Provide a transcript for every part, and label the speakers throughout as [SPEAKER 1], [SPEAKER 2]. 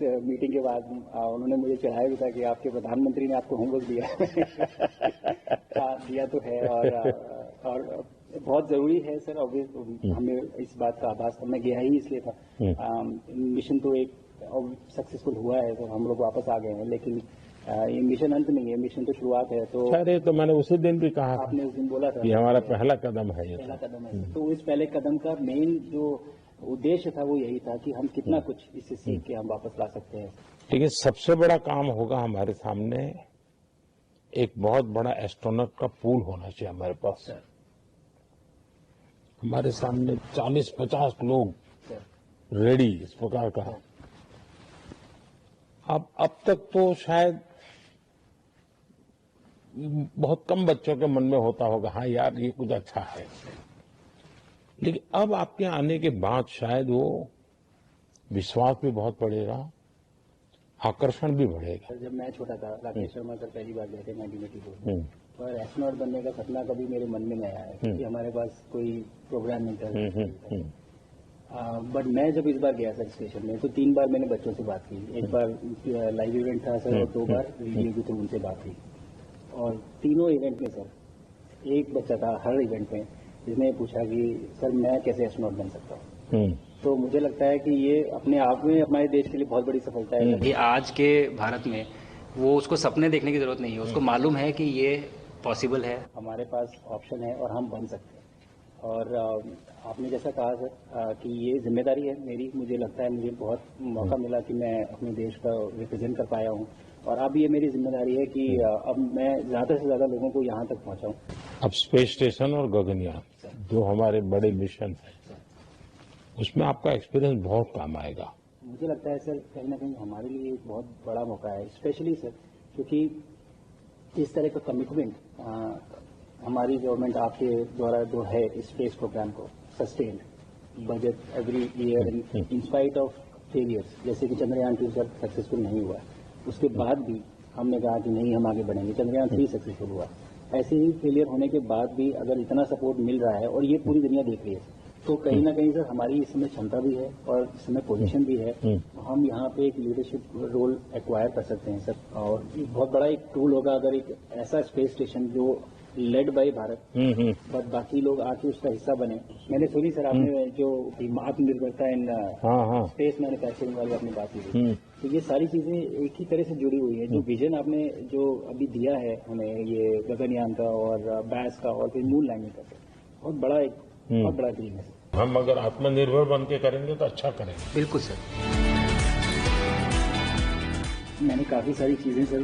[SPEAKER 1] Meeting के बाद उन्होंने मुझे चढ़ाया भी था कि आपके प्रधानमंत्री ने आपको होमवर्क दिया दिया तो है और बहुत जरूरी है सर। ऑब्वियस हमें इस बात का आभास मैं गया ही इसलिए था। मिशन तो एक सक्सेसफुल हुआ है तो हम लोग वापस आ गए हैं, लेकिन ये मिशन अंत नहीं है, मिशन तो शुरुआत है। तो
[SPEAKER 2] अरे तो मैंने उसी दिन भी कहा
[SPEAKER 1] आपने उस दिन बोला था
[SPEAKER 2] कि हमारा पहला कदम है, ये
[SPEAKER 1] पहला कदम है। तो इस पहले कदम का मेन जो उद्देश्य था वो यही था कि हम कितना कुछ इससे सीख के हम वापस ला सकते हैं।
[SPEAKER 2] लेकिन सबसे बड़ा काम होगा हमारे सामने, एक बहुत बड़ा एस्ट्रोनॉट का पूल होना चाहिए हमारे पास। हमारे सामने 40-50 लोग रेडी इस प्रकार का। अब तक तो शायद बहुत कम बच्चों के मन में होता होगा, हाँ यार ये कुछ अच्छा है, लेकिन अब आपके आने के बाद शायद वो विश्वास भी बहुत बढ़ेगा, आकर्षण भी बढ़ेगा।
[SPEAKER 1] जब मैं छोटा था, राकेश शर्मा सर पहली बार गए थे 1982 और एस्ट्रोनॉट बनने का सपना कभी मेरे मन में नहीं आया है क्योंकि हमारे पास कोई प्रोग्राम नहीं था। बट मैं जब इस बार गया सर स्टेशन में तो 3 बार मैंने बच्चों से बात की। एक बार लाइव इवेंट था सर और 2 बार रेडियो के थ्रू उनसे बात की। और तीनों इवेंट में सर एक बच्चा था हर इवेंट में जिसने पूछा कि सर मैं कैसे एस्ट्रोनॉट बन सकता हूँ। तो मुझे लगता है कि ये अपने आप में हमारे देश के लिए बहुत बड़ी सफलता है।
[SPEAKER 3] ये आज के भारत में वो उसको सपने देखने की जरूरत नहीं है, उसको मालूम है कि ये पॉसिबल है।
[SPEAKER 1] हमारे पास ऑप्शन है और हम बन सकते हैं। और आपने जैसा कहा सर कि ये जिम्मेदारी है मेरी, मुझे लगता है मुझे बहुत मौका मिला कि मैं अपने देश का रिप्रेजेंट कर पाया हूँ और अब ये मेरी जिम्मेदारी है कि अब मैं ज्यादा से ज्यादा लोगों को यहाँ तक पहुँचाऊँ।
[SPEAKER 2] अब स्पेस स्टेशन और गगनयान जो हमारे बड़े मिशन है उसमें आपका एक्सपीरियंस बहुत काम आएगा।
[SPEAKER 1] मुझे लगता है सर कहीं ना कहीं हमारे लिए एक बहुत बड़ा मौका है, स्पेशली सर क्योंकि इस तरह का कमिटमेंट हमारी गवर्नमेंट आपके द्वारा जो है इस स्पेस प्रोग्राम को sustain budget every year in spite of failures, जैसे कि चंद्रयान 2 सर सक्सेसफुल नहीं हुआ, उसके बाद भी हमने कहा कि नहीं हम आगे बढ़ेंगे। चंद्रयान 3 सक्सेसफुल हुआ, ऐसे ही फेलियर होने के बाद भी अगर इतना सपोर्ट मिल रहा है और ये पूरी दुनिया देख रही है तो कहीं ना कहीं सर हमारी इस समय क्षमता भी है और इस समय पोजीशन भी है, हम यहाँ पे एक लीडरशिप रोल एक्वायर कर सकते हैं सर। और बहुत बड़ा एक टूल होगा अगर एक ऐसा स्पेस स्टेशन जो लेड बाय भारत बट बाकी लोग आके उसका हिस्सा बने। मैंने सुनी सर आपने जो आत्मनिर्भरता इन स्पेस मैन्युफैक्चरिंग वाली आपने बात की, तो ये सारी चीजें एक ही तरह से जुड़ी हुई है। जो विजन आपने जो अभी दिया है हमें ये गगनयान का और बैस का और फिर मून लैंडिंग का, बहुत बड़ा ड्रीम है।
[SPEAKER 2] हम अगर आत्मनिर्भर बन के करेंगे तो अच्छा करेंगे।
[SPEAKER 3] बिल्कुल सर।
[SPEAKER 1] मैंने काफी सारी चीजें सर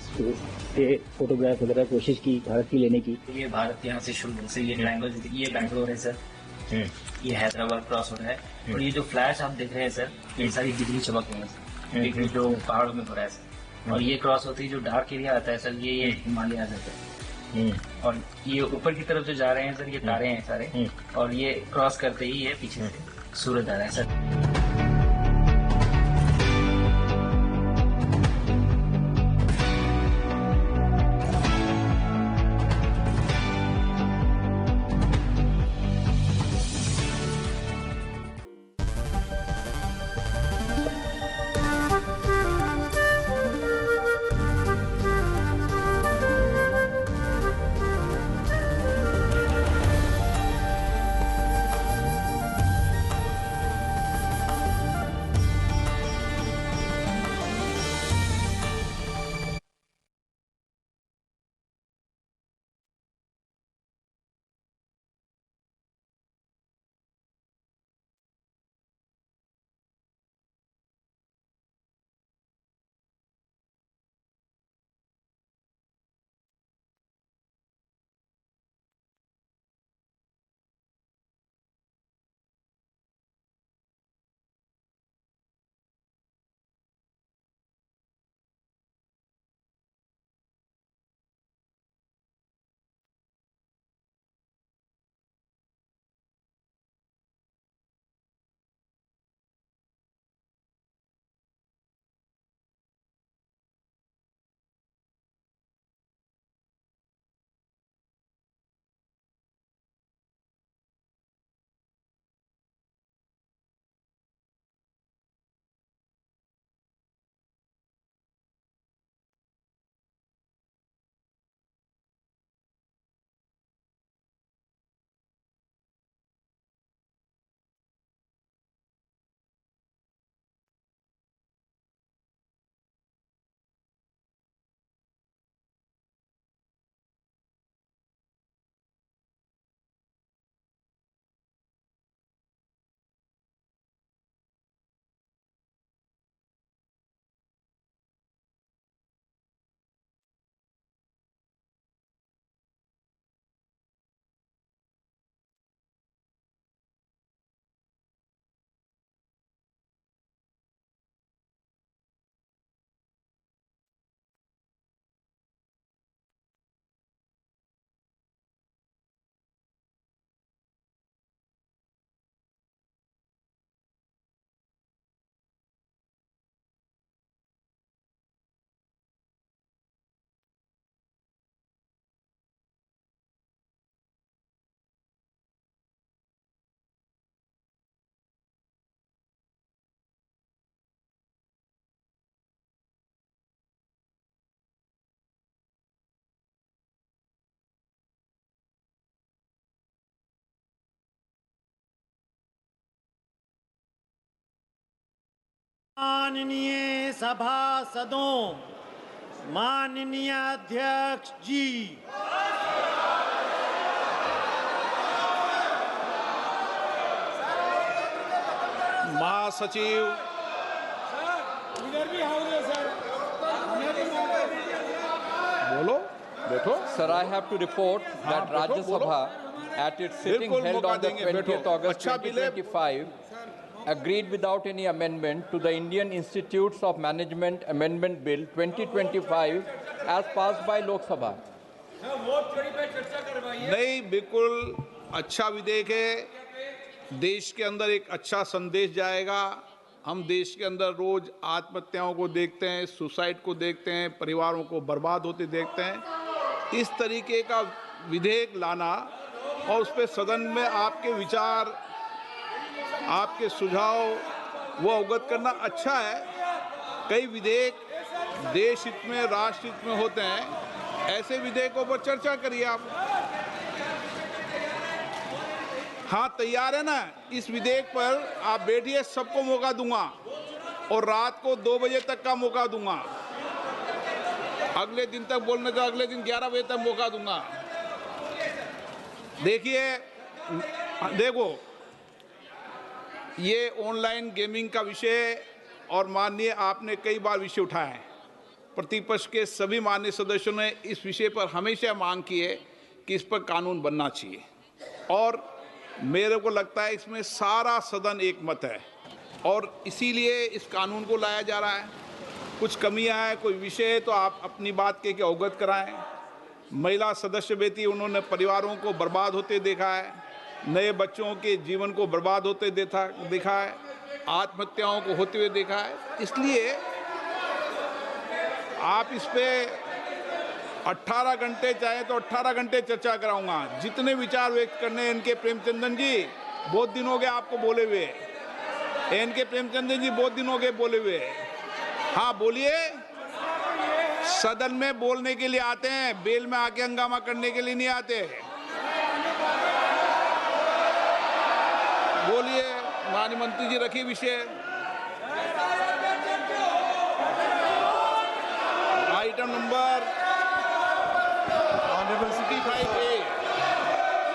[SPEAKER 1] स्पेस के फोटोग्राफ वगैरह कोशिश की भारत की लेने की।
[SPEAKER 3] ये भारत यहाँ से शुरू से ये ट्रायंगल, ये बैंगलोर है सर, ये हैदराबाद क्रॉस हो रहा है और ये जो फ्लैश आप देख रहे हैं सर ये सारी बिजली चमक रही है सर, बिजली जो पहाड़ों में हो रहा है सर। और ये क्रॉस होती है जो डार्क एरिया आता है सर, ये हिमालय आ जाता है। और ये ऊपर की तरफ जो जा रहे हैं सर ये तारे हैं सारे, और ये क्रॉस करते ही ये पीछे से सूरज आ रहा है सर।
[SPEAKER 4] माननीय सभासदों, माननीय अध्यक्ष जी,
[SPEAKER 5] महासचिव, बोलो बैठो।
[SPEAKER 6] Sir, I have to report that
[SPEAKER 5] बैठो,
[SPEAKER 6] Rajya
[SPEAKER 5] बोलो।
[SPEAKER 6] Sabha, at its sitting
[SPEAKER 5] बिल्कुल
[SPEAKER 6] held
[SPEAKER 5] मौका
[SPEAKER 6] on the
[SPEAKER 5] देंगे,
[SPEAKER 6] 20th
[SPEAKER 5] बैठो।
[SPEAKER 6] August
[SPEAKER 5] अच्छा बिले-
[SPEAKER 6] 2025, agreed without any amendment to the Indian Institutes of Management Amendment Bill 2025 as passed by Lok Sabha.
[SPEAKER 5] नहीं, बिल्कुल अच्छा विधेयक है। देश के अंदर एक अच्छा संदेश जाएगा। हम देश के अंदर रोज आत्महत्याओं को देखते हैं, सुसाइड को देखते हैं, परिवारों को बर्बाद होते देखते हैं। इस तरीके का विधेयक लाना और उस पर सदन में आपके विचार, आपके सुझाव वो अवगत करना अच्छा है। कई विधेयक देश हित में, राष्ट्र हित में होते हैं, ऐसे विधेयकों पर चर्चा करिए आप। हाँ, तैयार है ना? इस विधेयक पर आप बैठिए, सबको मौका दूंगा और रात को 2 बजे तक का मौका दूंगा। अगले दिन तक बोलने का, अगले दिन 11 बजे तक मौका दूंगा। देखो, ये ऑनलाइन गेमिंग का विषय और माननीय आपने कई बार विषय उठाया है। प्रतिपक्ष के सभी माननीय सदस्यों ने इस विषय पर हमेशा मांग की है कि इस पर कानून बनना चाहिए और मेरे को लगता है इसमें सारा सदन एक मत है और इसीलिए इस कानून को लाया जा रहा है। कुछ कमियां हैं, कोई विषय है तो आप अपनी बात के अवगत कराएं। महिला सदस्य बेटी, उन्होंने परिवारों को बर्बाद होते देखा है, नए बच्चों के जीवन को बर्बाद होते देखा है, आत्महत्याओं को होते हुए देखा है। इसलिए आप इस पे 18 घंटे चाहे तो 18 घंटे चर्चा कराऊंगा। जितने विचार व्यक्त करने हैं इनके प्रेमचंदन जी, बहुत दिन हो गए आपको बोले हुए। इनके प्रेमचंदन जी बहुत दिन हो गए बोले हुए। हाँ बोलिए। सदन में बोलने के लिए आते हैं, बेल में आके हंगामा करने के लिए नहीं आते। बोलिए माननीय मंत्री जी, रखिए विषय। Item number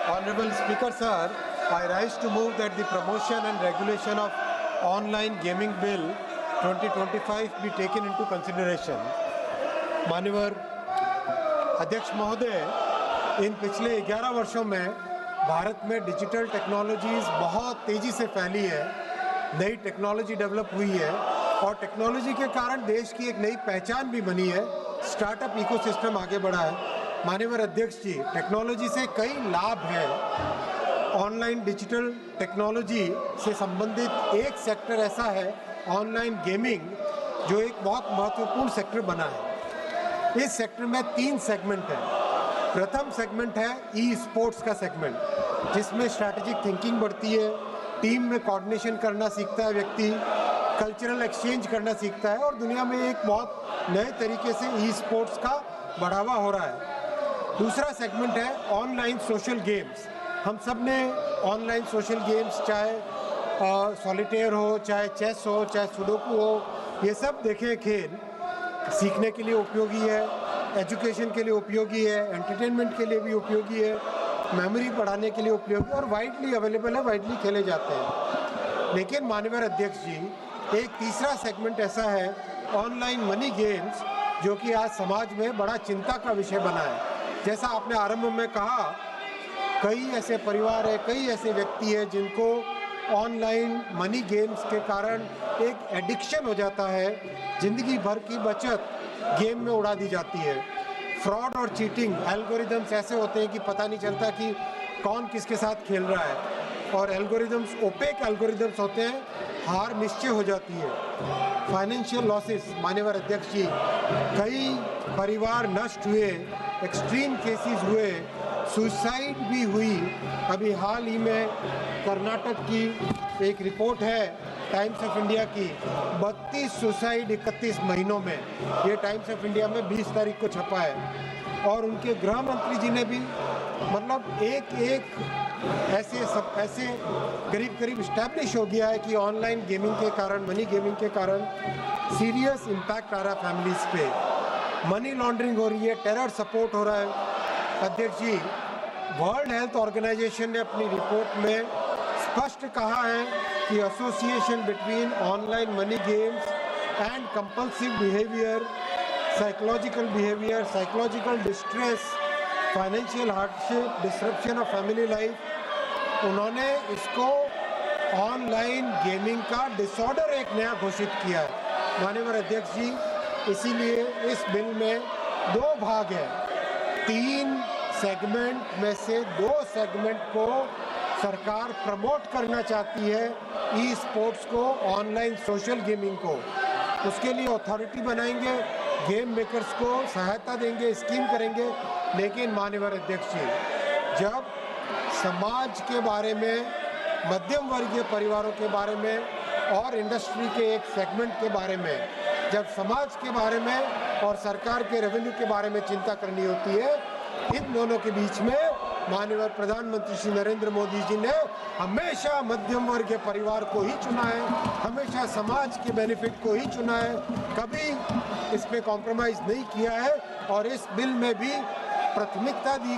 [SPEAKER 7] Honorable Speaker, sir, I rise to move that the promotion and regulation of online gaming bill 2025 be taken into consideration. माननीय अध्यक्ष महोदय, इन पिछले 11 वर्षों में भारत में डिजिटल टेक्नोलॉजीज बहुत तेजी से फैली है, नई टेक्नोलॉजी डेवलप हुई है और टेक्नोलॉजी के कारण देश की एक नई पहचान भी बनी है, स्टार्टअप इकोसिस्टम आगे बढ़ा है। माननीय अध्यक्ष जी, टेक्नोलॉजी से कई लाभ हैं। ऑनलाइन डिजिटल टेक्नोलॉजी से संबंधित एक सेक्टर ऐसा है, ऑनलाइन गेमिंग, जो एक बहुत महत्वपूर्ण सेक्टर बना है। इस सेक्टर में 3 सेगमेंट हैं। प्रथम सेगमेंट है ई स्पोर्ट्स का सेगमेंट, जिसमें स्ट्रैटेजिक थिंकिंग बढ़ती है, टीम में कोऑर्डिनेशन करना सीखता है व्यक्ति, कल्चरल एक्सचेंज करना सीखता है और दुनिया में एक बहुत नए तरीके से ई स्पोर्ट्स का बढ़ावा हो रहा है। दूसरा सेगमेंट है ऑनलाइन सोशल गेम्स। हम सब ने ऑनलाइन सोशल गेम्स, चाहे सॉलिटेयर हो, चाहे चेस हो, चाहे सुडोकू हो, ये सब देखे खेल। सीखने के लिए उपयोगी है, एजुकेशन के लिए उपयोगी है, एंटरटेनमेंट के लिए भी उपयोगी है, मेमोरी बढ़ाने के लिए उपयोगी और वाइडली अवेलेबल है, वाइडली खेले जाते हैं। लेकिन माननीय अध्यक्ष जी, एक तीसरा सेगमेंट ऐसा है ऑनलाइन मनी गेम्स, जो कि आज समाज में बड़ा चिंता का विषय बना है। जैसा आपने आरंभ में कहा, कई ऐसे परिवार है, कई ऐसे व्यक्ति है जिनको ऑनलाइन मनी गेम्स के कारण एक एडिक्शन हो जाता है, जिंदगी भर की बचत गेम में उड़ा दी जाती है। फ्रॉड और चीटिंग एल्गोरिदम्स ऐसे होते हैं कि पता नहीं चलता कि कौन किसके साथ खेल रहा है और एल्गोरिदम्स ओपेक एल्गोरिदम्स होते हैं, हार निश्चय हो जाती है। फाइनेंशियल लॉसेस, माननीय अध्यक्ष जी, कई परिवार नष्ट हुए, एक्सट्रीम केसेस हुए, सुसाइड भी हुई। अभी हाल ही में कर्नाटक की एक रिपोर्ट है टाइम्स ऑफ इंडिया की, 32 सुसाइड 31 महीनों में। ये टाइम्स ऑफ इंडिया में 20 तारीख को छपा है और उनके गृह मंत्री जी ने भी मतलब एक ऐसे करीब करीब इस्टेब्लिश हो गया है कि ऑनलाइन गेमिंग के कारण, मनी गेमिंग के कारण सीरियस इम्पैक्ट आ रहा है फैमिलीज पे, मनी लॉन्ड्रिंग हो रही है, टेरर सपोर्ट हो रहा है। अध्यक्ष जी, वर्ल्ड हेल्थ ऑर्गेनाइजेशन ने अपनी रिपोर्ट में स्पष्ट कहा है कि association between online money games and compulsive behaviour, psychological distress, financial hardship, disruption of family life, उन्होंने इसको ऑनलाइन गेमिंग का डिसऑर्डर एक नया घोषित किया है। माननीय अध्यक्ष जी, इसीलिए इस बिल में 2 भाग हैं। 3 सेगमेंट में से 2 सेगमेंट को सरकार प्रमोट करना चाहती है, ई स्पोर्ट्स को, ऑनलाइन सोशल गेमिंग को। उसके लिए अथॉरिटी बनाएंगे, गेम मेकर्स को सहायता देंगे, स्कीम करेंगे। लेकिन माननीय अध्यक्ष जी, जब समाज के बारे में, मध्यम वर्गीय परिवारों के बारे में और इंडस्ट्री के एक सेगमेंट के बारे में, जब समाज के बारे में और सरकार के रेवेन्यू के बारे में चिंता करनी होती है, इन दोनों के बीच में माननीय प्रधानमंत्री श्री नरेंद्र मोदी जी ने हमेशा मध्यम वर्ग के परिवार को ही चुना है, हमेशा समाज के बेनिफिट को ही चुना है, कभी इसमें कॉम्प्रोमाइज नहीं किया है। और इस बिल में भी प्राथमिकता दी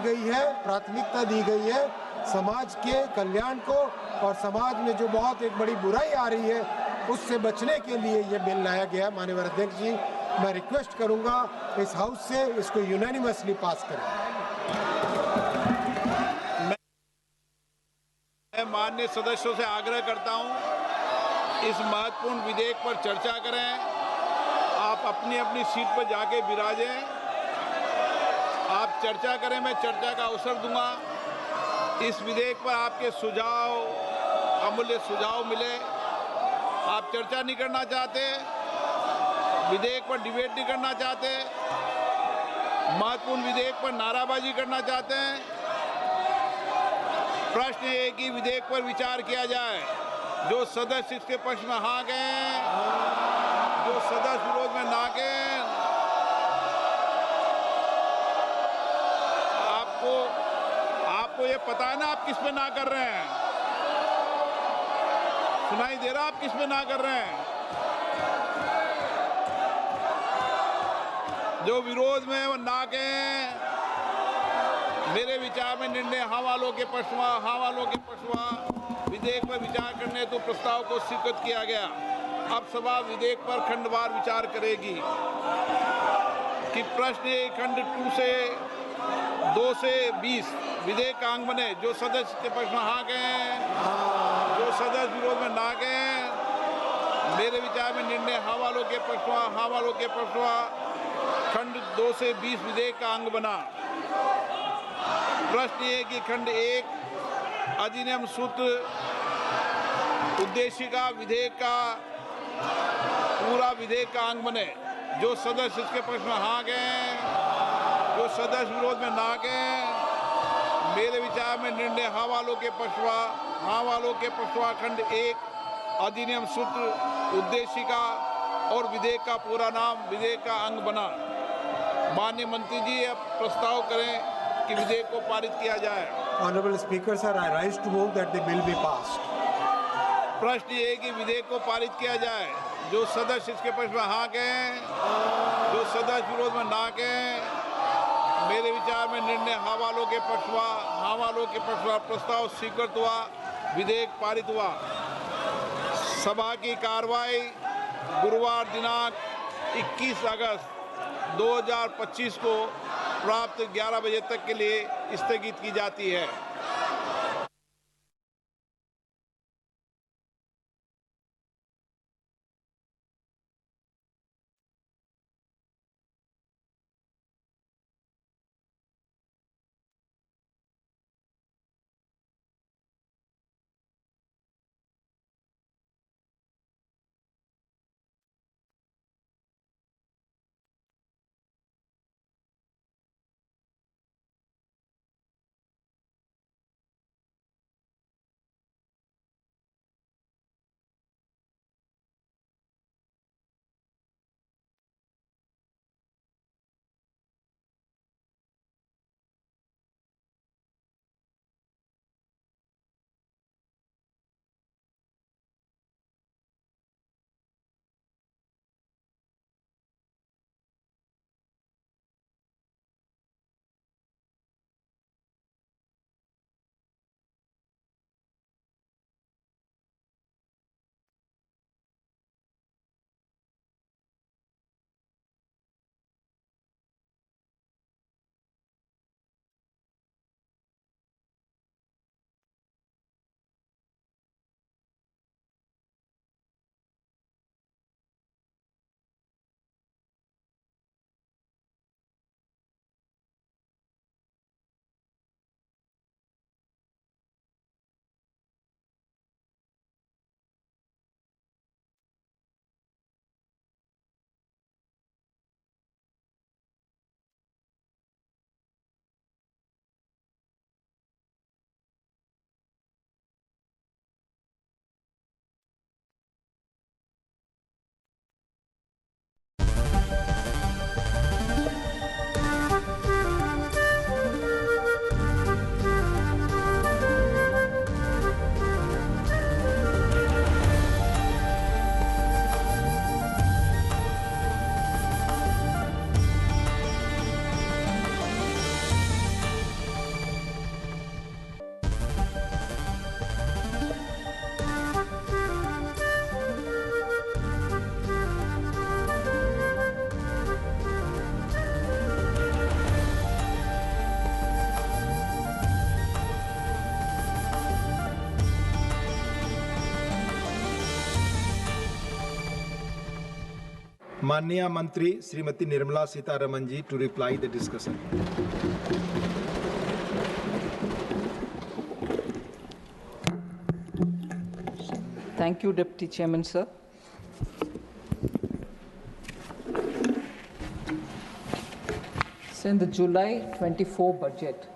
[SPEAKER 7] गई है समाज के कल्याण को, और समाज में जो बहुत एक बड़ी बुराई आ रही है उससे बचने के लिए ये बिल लाया गया। माननीय अध्यक्ष जी, मैं रिक्वेस्ट करूंगा इस हाउस से इसको यूनानिमसली पास करें।
[SPEAKER 5] मैं माननीय सदस्यों से आग्रह करता हूं, इस महत्वपूर्ण विधेयक पर चर्चा करें। आप अपनी अपनी सीट पर जाके विराजें, आप चर्चा करें, मैं चर्चा का अवसर दूंगा। इस विधेयक पर आपके सुझाव, अमूल्य सुझाव मिले। आप चर्चा नहीं करना चाहते, विधेयक पर डिबेट नहीं करना चाहते, महत्वपूर्ण विधेयक पर नाराबाजी करना चाहते हैं, प्रश्न ये कि विधेयक पर विचार किया जाए। जो सदस्य इसके पक्ष में हाँ गए, जो सदस्य विरोध में ना गए, आपको ये पता है ना आप किस पे ना कर रहे हैं? सुनाई दे रहा आप किस पे ना कर रहे हैं? जो विरोध में वो ना गए, मेरे विचार में निर्णय हाँ वालों के पक्ष में विधेयक पर विचार करने तो प्रस्ताव को स्वीकृत किया गया। अब सभा विधेयक पर खंडवार विचार करेगी कि प्रश्न खंड 2 से 20 विधेयक का अंग बने। जो सदस्य के पक्ष में हाँ गए, जो सदस्य विरोध में ना गए, मेरे विचार में निर्णय हाँ वालों के पक्ष में खंड 2 से 20 विधेयक का अंग बना। प्रश्न ये कि खंड 1 अधिनियम सूत्र उद्देशिका विधेयक का पूरा विधेयक का अंग बने। जो सदस्य इसके पक्ष में हाँ गए, जो सदस्य विरोध में ना गए, मेरे विचार में निर्णय हाँ वालों के पक्ष खंड 1 अधिनियम सूत्र उद्देशिका और विधेयक का पूरा नाम विधेयक का अंग बना। माननीय मंत्री जी अब प्रस्ताव करें कि विधेयक को पारित किया जाए।
[SPEAKER 7] Honorable Speaker, sir, I rise to move that the bill be passed.
[SPEAKER 5] प्रश्न ये है कि विधेयक को पारित किया जाए। जो सदस्य इसके पक्ष में हाँ गए, जो सदस्य विरोध में ना गए, मेरे विचार में निर्णय हाँ वालों के पक्ष में प्रस्ताव स्वीकृत हुआ, विधेयक पारित हुआ। सभा की कार्रवाई गुरुवार दिनांक 21 अगस्त 2025 को प्राप्त 11 बजे तक के लिए स्थगित की जाती है।
[SPEAKER 8] माननीय मंत्री Shrimati Nirmala Sitharaman ji to reply the discussion.
[SPEAKER 6] Thank you, Deputy Chairman, sir. So in the July 24 budget,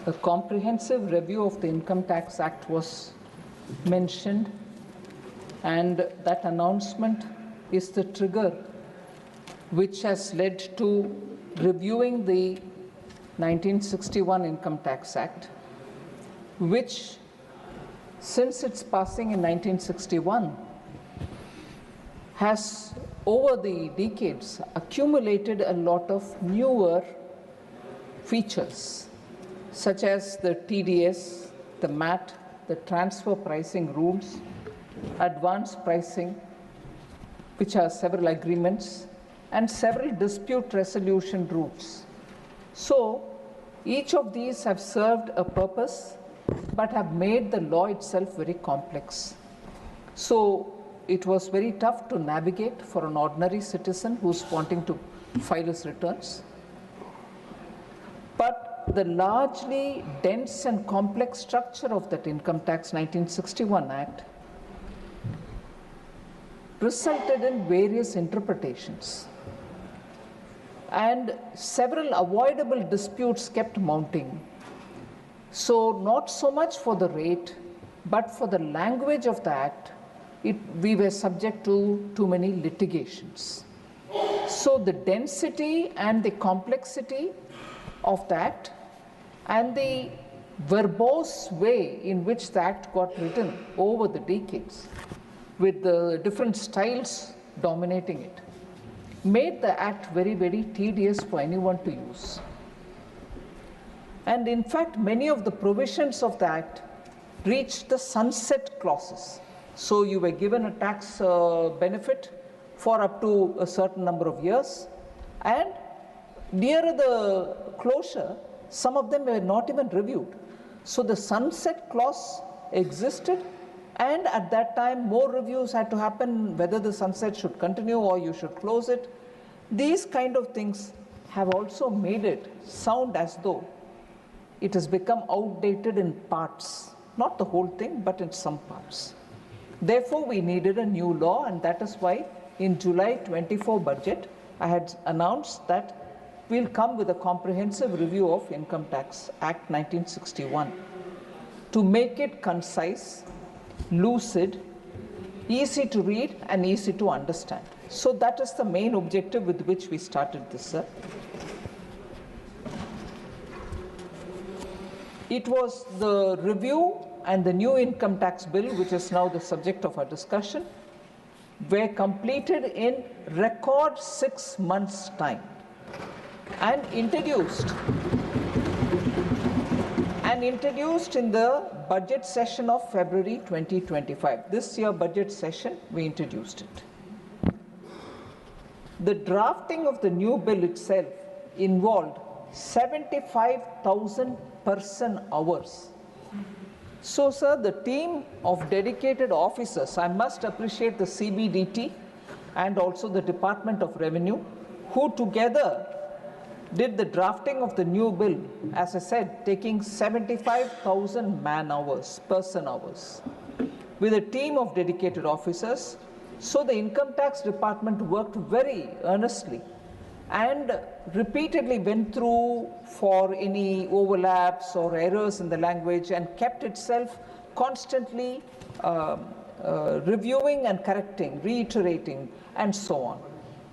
[SPEAKER 6] a comprehensive review of the Income Tax Act was mentioned, and that announcement is the trigger which has led to reviewing the 1961 Income Tax Act, which, since its passing in 1961, has over the decades accumulated a lot of newer features, such as the TDS, the MAT, the transfer pricing rules, advance pricing, which are several agreements, and several dispute resolution rules. So each of these have served a purpose but have made the law itself very complex. So it was very tough to navigate for an ordinary citizen who's wanting to file his returns. But the largely dense and complex structure of that Income Tax 1961 Act resulted in various interpretations, and several avoidable disputes kept mounting. So not so much for the rate, but for the language of the Act, we were subject to too many litigations. So the density and the complexity of the Act and the verbose way in which the Act got written over the decades, with the different styles dominating it, made the Act very, very tedious for anyone to use. And in fact, many of the provisions of the Act reached the sunset clauses. So you were given a tax benefit for up to a certain number of years, and nearer the closure, some of them were not even reviewed. So the sunset clause existed, and at that time more reviews had to happen, whether the sunset should continue or you should close it. These kind of things have also made it sound as though it has become outdated in parts, not the whole thing, but in some parts. Therefore, we needed a new law, and that is why in July 24 budget, I had announced that we'll come with a comprehensive review of Income Tax Act 1961 to make it concise, lucid, easy to read, and easy to understand. So that is the main objective with which we started this, sir. It was the review and the new income tax bill, which is now the subject of our discussion, were completed in record 6 months' time and introduced in the budget session of February 2025. This year budget session, we introduced it. The drafting of the new bill itself involved 75,000 person hours. So, sir, the team of dedicated officers, I must appreciate the CBDT and also the Department of Revenue, who together did the drafting of the new bill, as I said, taking 75,000 person hours, with a team of dedicated officers. So the Income Tax Department worked very earnestly and repeatedly went through for any overlaps or errors in the language and kept itself constantly reviewing and correcting, reiterating, and so on.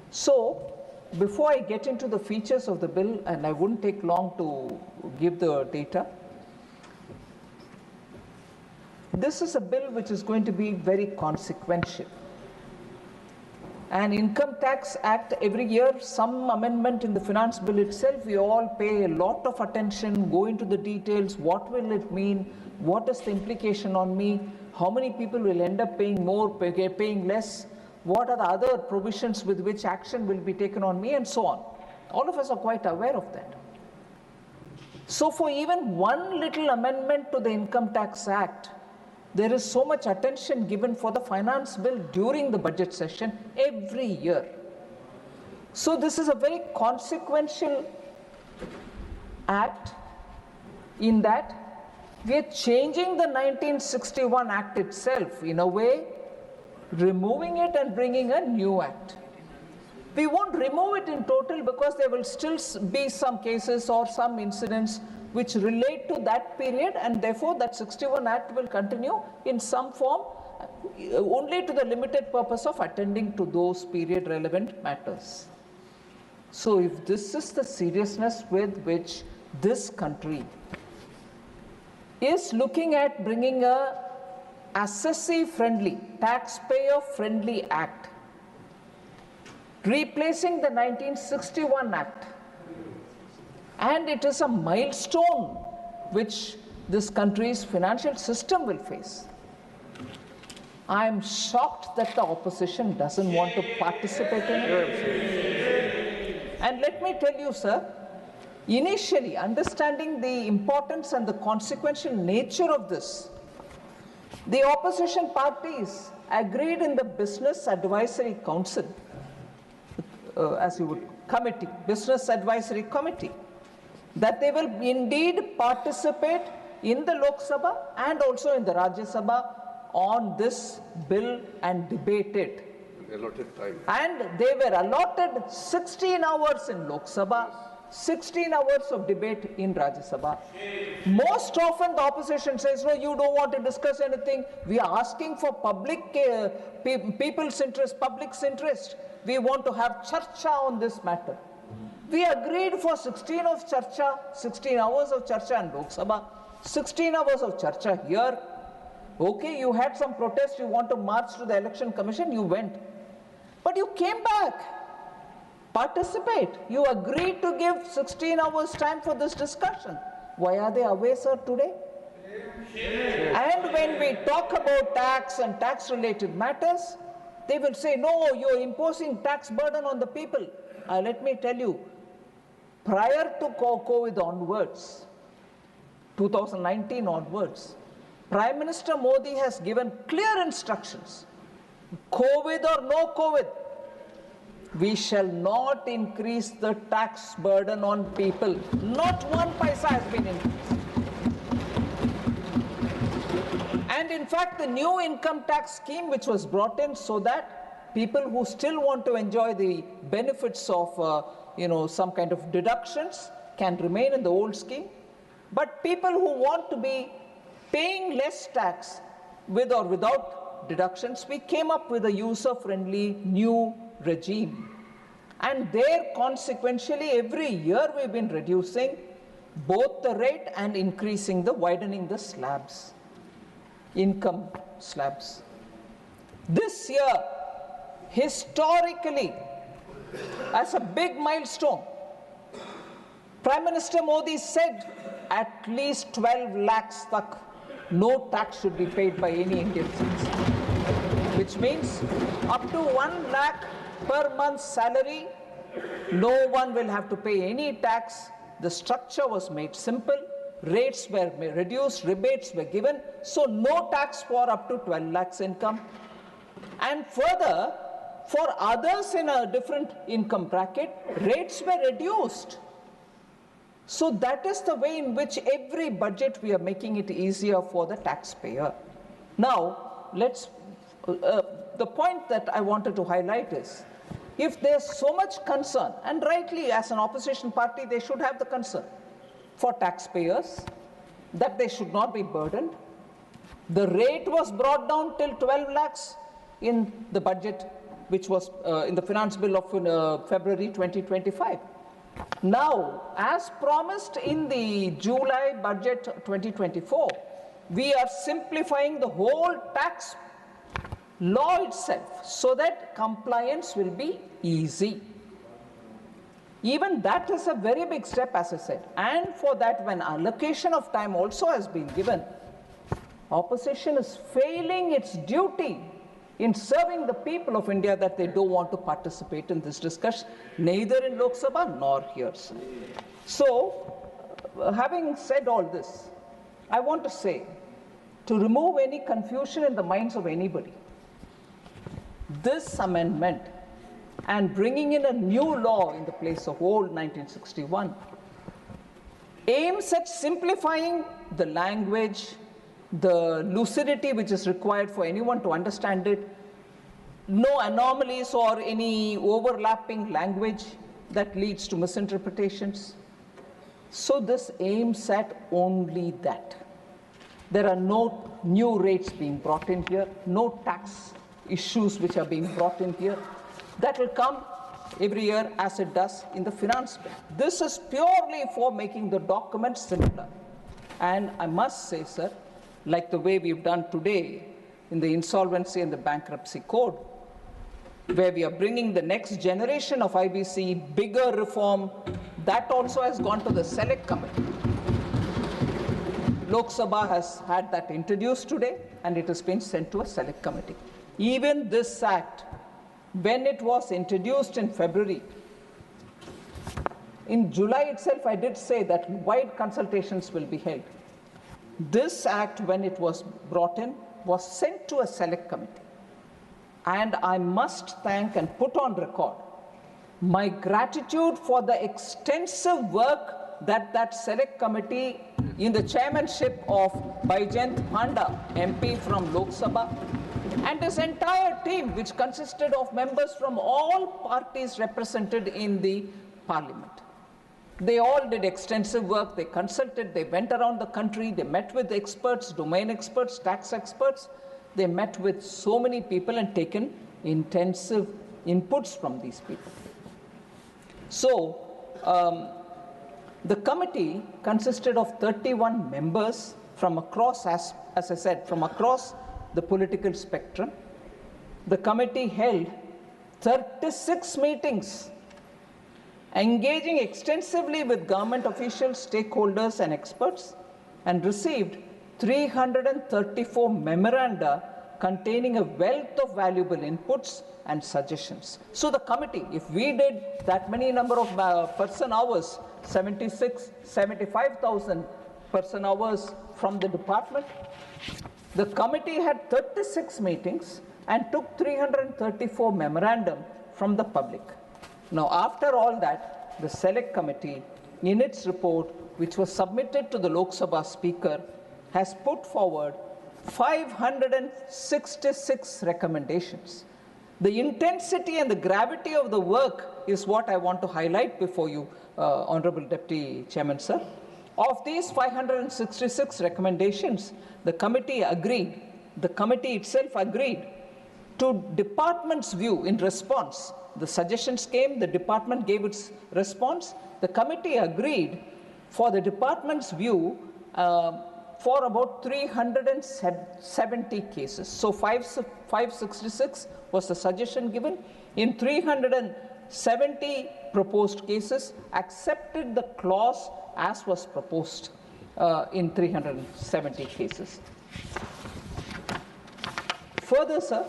[SPEAKER 6] So before I get into the features of the bill, and I wouldn't take long to give the data, this is a bill which is going to be very consequential. And Income Tax Act, every year some amendment in the finance bill itself, we all pay a lot of attention, go into the details, what will it mean, what is the implication on me, how many people will end up paying more, paying less, what are the other provisions with which action will be taken on me, and so on. All of us are quite aware of that. So for even one little amendment to the Income Tax Act, there is so much attention given for the finance bill during the budget session every year. So this is a very consequential act in that we are changing the 1961 Act itself in a way, removing it and bringing a new act. We won't remove it in total because there will still be some cases or some incidents which relate to that period, and therefore that 61 Act will continue in some form only to the limited purpose of attending to those period relevant matters. So if this is the seriousness with which this country is looking at bringing a assessee-friendly, taxpayer-friendly act, replacing the 1961 Act, and it is a milestone which this country's financial system will face, I am shocked that the opposition doesn't want to participate in it. And let me tell you, sir, initially, understanding the importance and the consequential nature of this, the opposition parties agreed in the Business Advisory Council, as you would, committee, Business Advisory Committee, that they will indeed participate in the Lok Sabha and also in the Rajya Sabha on this bill and debate it.
[SPEAKER 9] Allotted time.
[SPEAKER 6] And they were allotted 16 hours in Lok Sabha, 16 hours of debate in Rajya Sabha. Most often the opposition says, no, you don't want to discuss anything. We are asking for public, people's interest, public's interest. We want to have charcha on this matter. We agreed for 16 hours of charcha in Lok Sabha, 16 hours of charcha here. Okay, you had some protest, you want to march to the Election Commission, you went. But you came back, participate. You agreed to give 16 hours time for this discussion. Why are they away, sir, today? And when we talk about tax and tax-related matters, they will say, no, you're imposing tax burden on the people. Let me tell you, prior to COVID onwards, 2019 onwards, Prime Minister Modi has given clear instructions. COVID or no COVID, we shall not increase the tax burden on people. Not one paisa has been increased. And in fact, the new income tax scheme which was brought in so that people who still want to enjoy the benefits of some kind of deductions can remain in the old scheme. But people who want to be paying less tax with or without deductions, we came up with a user-friendly new regime. And there, consequentially, every year we've been reducing both the rate and increasing widening the slabs, income slabs. This year, historically, as a big milestone, Prime Minister Modi said at least 12 lakhs tak, no tax should be paid by any Indian citizen, which means up to 1 lakh per month salary, no one will have to pay any tax. The structure was made simple, rates were reduced, rebates were given, so no tax for up to 12 lakhs income. And further, for others in a different income bracket, rates were reduced. So that is the way in which every budget we are making it easier for the taxpayer. Now, the point that I wanted to highlight is, if there's so much concern, and rightly as an opposition party they should have the concern for taxpayers, that they should not be burdened. The rate was brought down till 12 lakhs in the budget, which was in the finance bill of February 2025. Now, as promised in the July budget 2024, we are simplifying the whole tax law itself so that compliance will be easy. Even that is a very big step, as I said. And for that, when allocation of time also has been given, opposition is failing its duty in serving the people of India that they don't want to participate in this discussion, neither in Lok Sabha nor here. So, having said all this, I want to say to remove any confusion in the minds of anybody, this amendment and bringing in a new law in the place of old 1961 aims at simplifying the language, the lucidity which is required for anyone to understand it, no anomalies or any overlapping language that leads to misinterpretations. So this aims at only that. There are no new rates being brought in here, no tax issues which are being brought in here. That will come every year as it does in the finance bill. This is purely for making the document simpler. And I must say, sir, like the way we've done today in the insolvency and the bankruptcy code, where we are bringing the next generation of IBC, bigger reform, that also has gone to the select committee. Lok Sabha has had that introduced today, and it has been sent to a select committee. Even this act, when it was introduced in February, in July itself I did say that wide consultations will be held. This act, when it was brought in, was sent to a select committee. And I must thank and put on record my gratitude for the extensive work that that select committee in the chairmanship of Baijent Panda, MP from Lok Sabha, and his entire team, which consisted of members from all parties represented in the parliament. They all did extensive work, they consulted, they went around the country, they met with experts, domain experts, tax experts. They met with so many people and taken intensive inputs from these people. So, the committee consisted of 31 members from across, as I said, from across the political spectrum. The committee held 36 meetings, engaging extensively with government officials, stakeholders, and experts, and received 334 memoranda containing a wealth of valuable inputs and suggestions. So the committee, if we did that many number of person hours, 75,000 person hours from the department, the committee had 36 meetings and took 334 memorandum from the public. Now, after all that, the select committee, in its report, which was submitted to the Lok Sabha Speaker, has put forward 566 recommendations. The intensity and the gravity of the work is what I want to highlight before you, Honorable Deputy Chairman, sir. Of these 566 recommendations, the committee itself agreed to department's view in response. The suggestions came, the department gave its response. The committee agreed for the department's view for about 370 cases. So 566 was the suggestion given. In 370 proposed cases, accepted the clause as was proposed in 370 cases. Further, sir,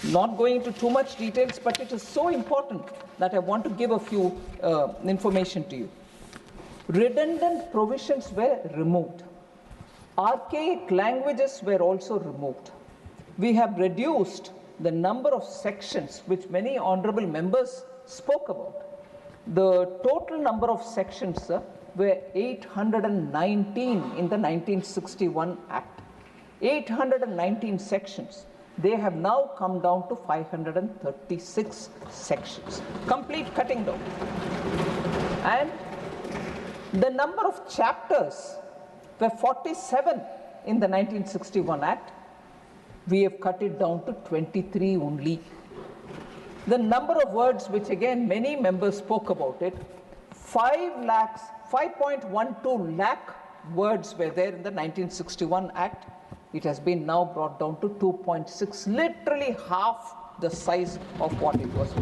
[SPEAKER 6] not going into too much details, but it is so important that I want to give a few information to you. Redundant provisions were removed. Archaic languages were also removed. We have reduced the number of sections which many honorable members spoke about. The total number of sections, sir, were 819 in the 1961 Act. 819 sections. They have now come down to 536 sections. Complete cutting down. And the number of chapters were 47 in the 1961 Act. We have cut it down to 23 only. The number of words, which again many members spoke about it, 5.12 lakh words were there in the 1961 Act. It has been now brought down to 2.6, literally half the size of what it was.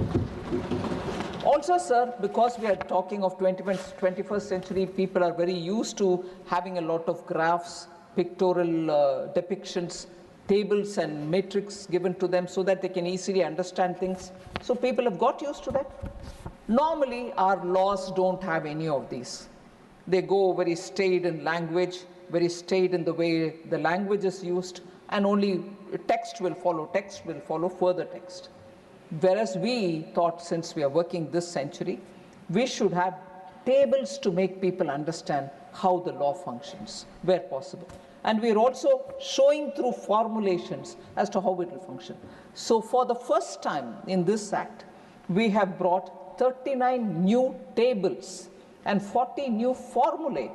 [SPEAKER 6] Also, sir, because we are talking of 21st century, people are very used to having a lot of graphs, pictorial depictions, tables and matrix given to them so that they can easily understand things. So people have got used to that. Normally, our laws don't have any of these. They go very staid in language. very staid in the way the language is used, and only text will follow further text. Whereas we thought, since we are working this century, we should have tables to make people understand how the law functions, where possible. And we are also showing through formulations as to how it will function. So for the first time in this Act, we have brought 39 new tables and 40 new formulae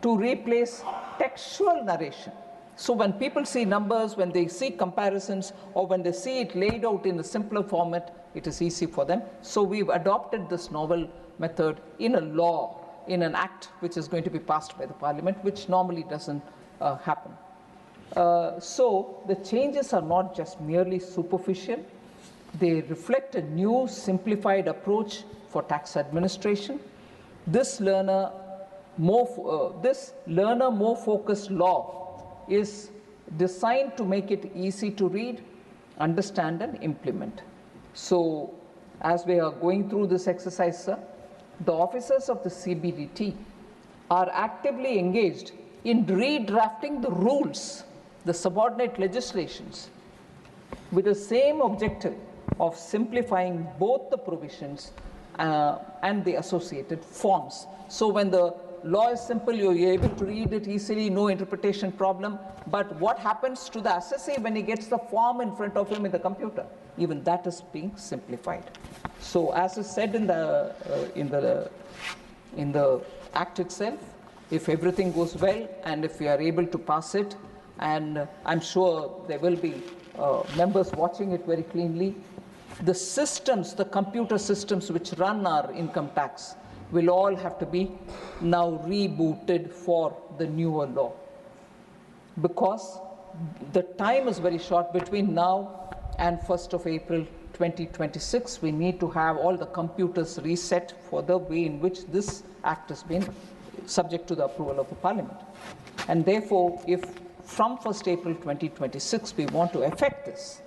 [SPEAKER 6] to replace textual narration. So when people see numbers, when they see comparisons, or when they see it laid out in a simpler format, it is easy for them. So we've adopted this novel method in a law, in an act which is going to be passed by the Parliament, which normally doesn't happen. So the changes are not just merely superficial. They reflect a new simplified approach for tax administration. This learner more focused law is designed to make it easy to read, understand, and implement. So as we are going through this exercise, sir, the officers of the CBDT are actively engaged in redrafting the rules, the subordinate legislations, with the same objective of simplifying both the provisions and the associated forms. So when the law is simple, you're able to read it easily, no interpretation problem. But what happens to the assessee when he gets the form in front of him in the computer? Even that is being simplified. So as is said in the Act itself, if everything goes well and if we are able to pass it, and I'm sure there will be members watching it very cleanly, the systems, the computer systems which run our income tax will all have to be now rebooted for the newer law. Because the time is very short between now and 1st of April 2026. We need to have all the computers reset for the way in which this Act has been subject to the approval of the Parliament. And therefore, if from 1st April 2026 we want to effect this,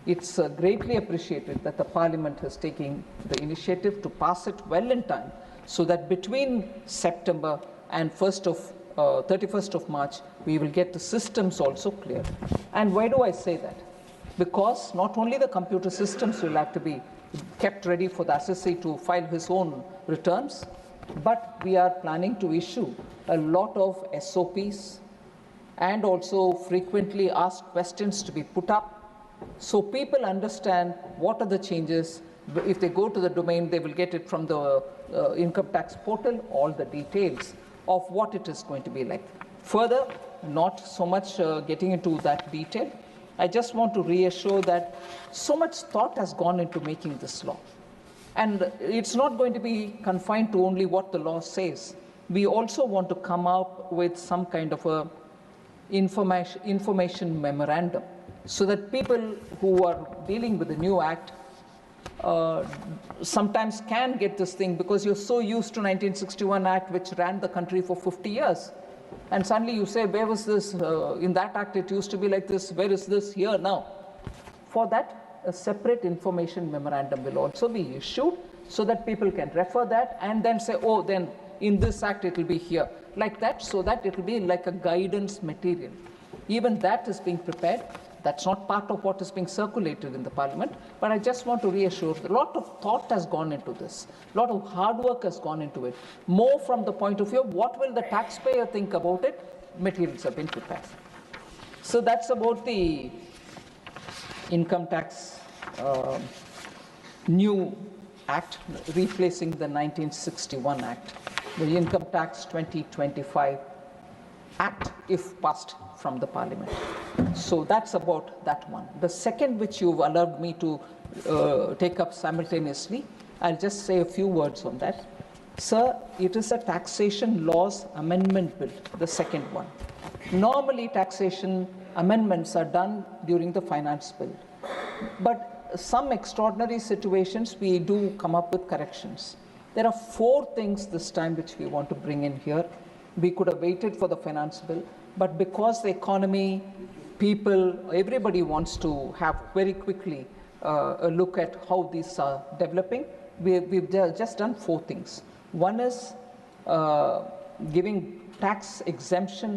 [SPEAKER 6] it's greatly appreciated that the Parliament has taken the initiative to pass it well in time, so that between September and 31st of March, we will get the systems also cleared. And why do I say that? Because not only the computer systems will have to be kept ready for the assessee to file his own returns, but we are planning to issue a lot of SOPs and also frequently asked questions to be put up, so people understand what are the changes. If they go to the domain, they will get it from the income tax portal, all the details of what it is going to be like. Further, not so much getting into that detail, I just want to reassure that so much thought has gone into making this law. And it's not going to be confined to only what the law says. We also want to come up with some kind of a information memorandum, so that people who are dealing with the new Act sometimes can get this thing, because you're so used to 1961 Act, which ran the country for 50 years. And suddenly you say, where was this? In that Act, it used to be like this. Where is this here now? For that, a separate information memorandum will also be issued, so that people can refer that and then say, oh, then in this Act, it will be here. Like that, so that it will be like a guidance material. Even that is being prepared. That's not part of what is being circulated in the Parliament, but I just want to reassure that a lot of thought has gone into this. A lot of hard work has gone into it. More from the point of view of what will the taxpayer think about it, materials have been prepared. So that's about the income tax new Act, replacing the 1961 Act, the Income Tax 2025 Act, if passed from the Parliament. So that's about that one. The second, which you've allowed me to take up simultaneously, I'll just say a few words on that. Sir, it is a taxation laws amendment bill, the second one. Normally, taxation amendments are done during the finance bill. But some extraordinary situations, we do come up with corrections. There are 4 things this time which we want to bring in here. We could have waited for the finance bill, but because the economy, people, everybody wants to have very quickly a look at how these are developing, we've just done 4 things. One is giving tax exemption